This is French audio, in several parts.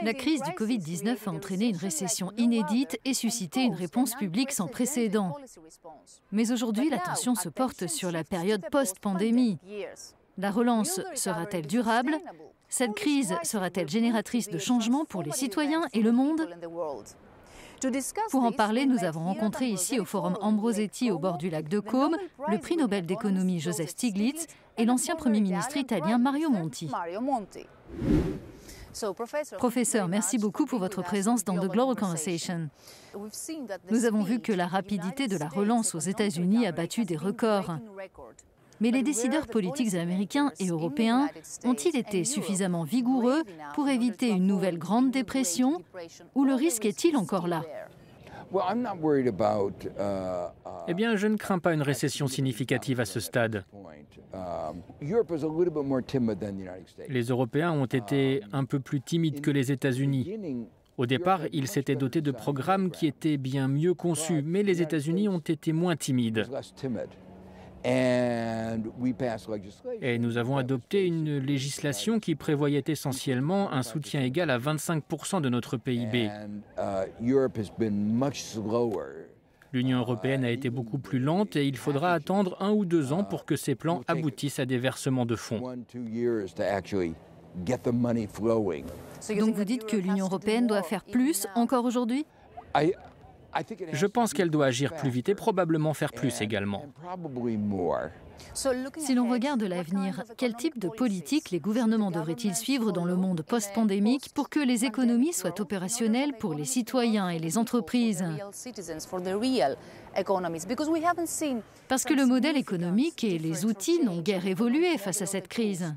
La crise du Covid-19 a entraîné une récession inédite et suscité une réponse publique sans précédent. Mais aujourd'hui, l'attention se porte sur la période post-pandémie. La relance sera-t-elle durable? Cette crise sera-t-elle génératrice de changements pour les citoyens et le monde? Pour en parler, nous avons rencontré ici au Forum Ambrosetti au bord du lac de Côme le prix Nobel d'économie Joseph Stiglitz et l'ancien Premier ministre italien Mario Monti. Professeur, merci beaucoup pour votre présence dans The Global Conversation. Nous avons vu que la rapidité de la relance aux États-Unis a battu des records. Mais les décideurs politiques américains et européens ont-ils été suffisamment vigoureux pour éviter une nouvelle grande dépression ou le risque est-il encore là? Eh bien, je ne crains pas une récession significative à ce stade. Les Européens ont été un peu plus timides que les États-Unis. Au départ, ils s'étaient dotés de programmes qui étaient bien mieux conçus, mais les États-Unis ont été moins timides. Et nous avons adopté une législation qui prévoyait essentiellement un soutien égal à 25% de notre PIB. L'Union européenne a été beaucoup plus lente et il faudra attendre 1 ou 2 ans pour que ces plans aboutissent à des versements de fonds. Donc vous dites que l'Union européenne doit faire plus encore aujourd'hui? Je pense qu'elle doit agir plus vite et probablement faire plus également. Si l'on regarde l'avenir, quel type de politique les gouvernements devraient-ils suivre dans le monde post-pandémique pour que les économies soient opérationnelles pour les citoyens et les entreprises? Parce que le modèle économique et les outils n'ont guère évolué face à cette crise.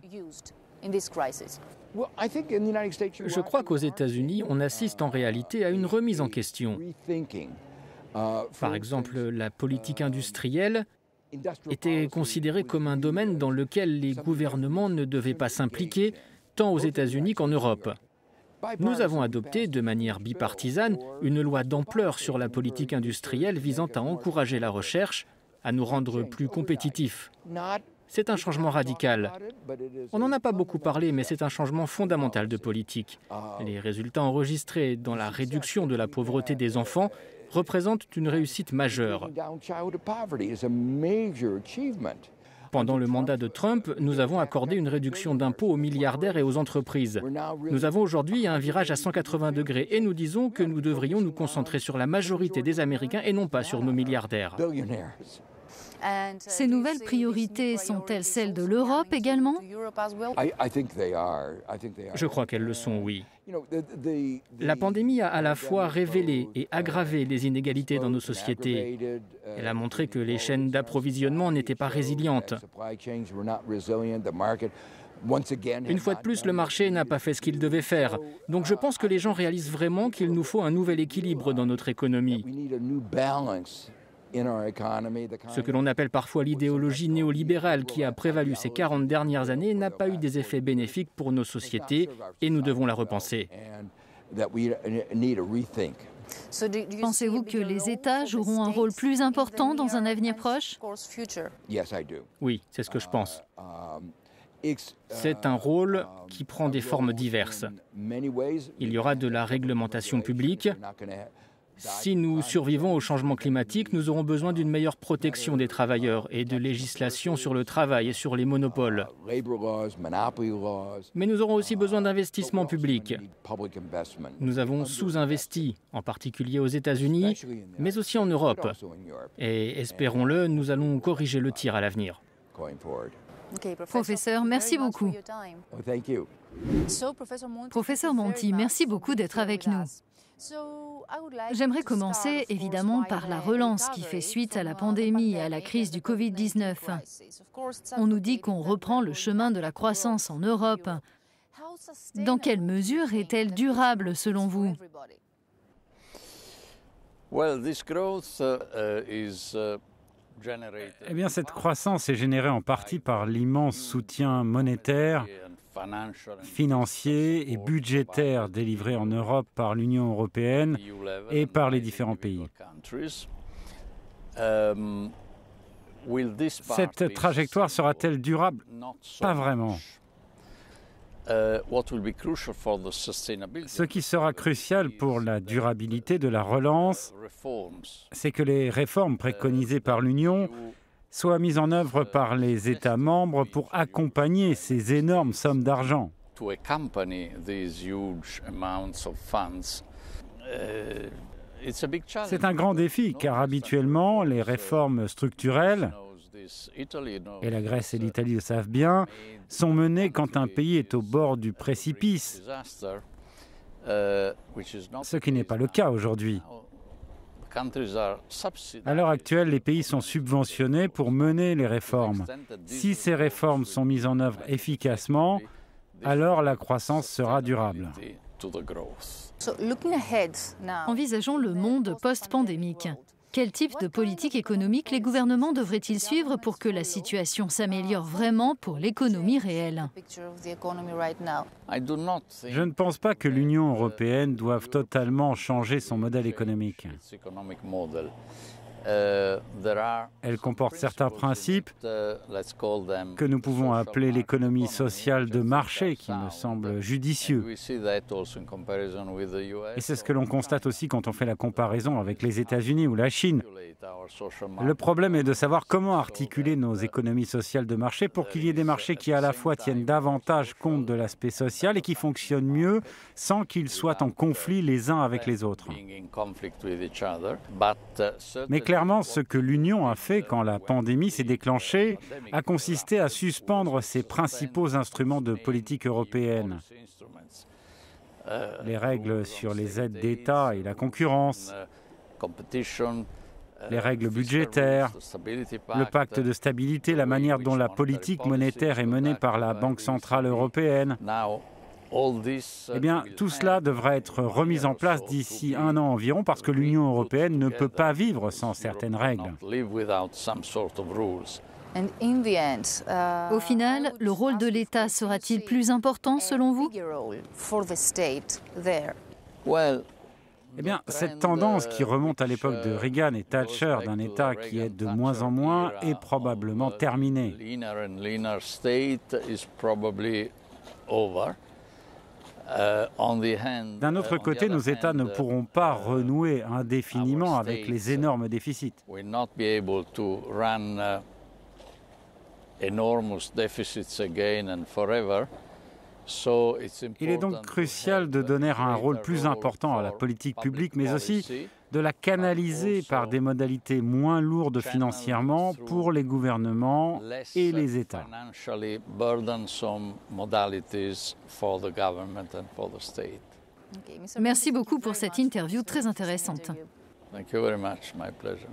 Je crois qu'aux États-Unis, on assiste en réalité à une remise en question. Par exemple, la politique industrielle était considérée comme un domaine dans lequel les gouvernements ne devaient pas s'impliquer, tant aux États-Unis qu'en Europe. Nous avons adopté de manière bipartisane une loi d'ampleur sur la politique industrielle visant à encourager la recherche, à nous rendre plus compétitifs. C'est un changement radical. On n'en a pas beaucoup parlé, mais c'est un changement fondamental de politique. Les résultats enregistrés dans la réduction de la pauvreté des enfants représentent une réussite majeure. Pendant le mandat de Trump, nous avons accordé une réduction d'impôts aux milliardaires et aux entreprises. Nous avons aujourd'hui un virage à 180 degrés et nous disons que nous devrions nous concentrer sur la majorité des Américains et non pas sur nos milliardaires. Ces nouvelles priorités sont-elles celles de l'Europe également? Je crois qu'elles le sont, oui. La pandémie a à la fois révélé et aggravé les inégalités dans nos sociétés. Elle a montré que les chaînes d'approvisionnement n'étaient pas résilientes. Une fois de plus, le marché n'a pas fait ce qu'il devait faire. Donc je pense que les gens réalisent vraiment qu'il nous faut un nouvel équilibre dans notre économie. Ce que l'on appelle parfois l'idéologie néolibérale qui a prévalu ces 40 dernières années n'a pas eu des effets bénéfiques pour nos sociétés et nous devons la repenser. Pensez-vous que les États joueront un rôle plus important dans un avenir proche? Oui, c'est ce que je pense. C'est un rôle qui prend des formes diverses. Il y aura de la réglementation publique. Si nous survivons au changement climatique, nous aurons besoin d'une meilleure protection des travailleurs et de législation sur le travail et sur les monopoles. Mais nous aurons aussi besoin d'investissements publics. Nous avons sous-investi, en particulier aux États-Unis, mais aussi en Europe. Et espérons-le, nous allons corriger le tir à l'avenir. Professeur, merci beaucoup. Professeur Monti, merci beaucoup d'être avec nous. J'aimerais commencer évidemment par la relance qui fait suite à la pandémie et à la crise du Covid-19. On nous dit qu'on reprend le chemin de la croissance en Europe. Dans quelle mesure est-elle durable selon vous? Eh bien, cette croissance est générée en partie par l'immense soutien monétaire, financier et budgétaire délivré en Europe par l'Union européenne et par les différents pays. Cette trajectoire sera-t-elle durable? Pas vraiment. Ce qui sera crucial pour la durabilité de la relance, c'est que les réformes préconisées par l'Union soient mises en œuvre par les États membres pour accompagner ces énormes sommes d'argent. C'est un grand défi car habituellement, les réformes structurelles, et la Grèce et l'Italie le savent bien, sont menées quand un pays est au bord du précipice, ce qui n'est pas le cas aujourd'hui. À l'heure actuelle, les pays sont subventionnés pour mener les réformes. Si ces réformes sont mises en œuvre efficacement, alors la croissance sera durable. Envisageons le monde post-pandémique. Quel type de politique économique les gouvernements devraient-ils suivre pour que la situation s'améliore vraiment pour l'économie réelle? Je ne pense pas que l'Union européenne doive totalement changer son modèle économique. Elle comporte certains principes que nous pouvons appeler l'économie sociale de marché, qui me semble judicieux. Et c'est ce que l'on constate aussi quand on fait la comparaison avec les États-Unis ou la Chine. Le problème est de savoir comment articuler nos économies sociales de marché pour qu'il y ait des marchés qui à la fois tiennent davantage compte de l'aspect social et qui fonctionnent mieux sans qu'ils soient en conflit les uns avec les autres. Mais clairement, ce que l'Union a fait quand la pandémie s'est déclenchée a consisté à suspendre ses principaux instruments de politique européenne. Les règles sur les aides d'État et la concurrence, les règles budgétaires, le pacte de stabilité, la manière dont la politique monétaire est menée par la Banque centrale européenne. Eh bien, tout cela devra être remis en place d'ici un an environ parce que l'Union européenne ne peut pas vivre sans certaines règles. Au final, le rôle de l'État sera-t-il plus important selon vous? Eh bien, cette tendance qui remonte à l'époque de Reagan et Thatcher d'un État qui aide de moins en moins est probablement terminée. D'un autre côté, nos États ne pourront pas renouer indéfiniment avec les énormes déficits. Il est donc crucial de donner un rôle plus important à la politique publique, mais aussi de la canaliser par des modalités moins lourdes financièrement pour les gouvernements et les États. Merci beaucoup pour cette interview très intéressante. Thank you very much. My pleasure.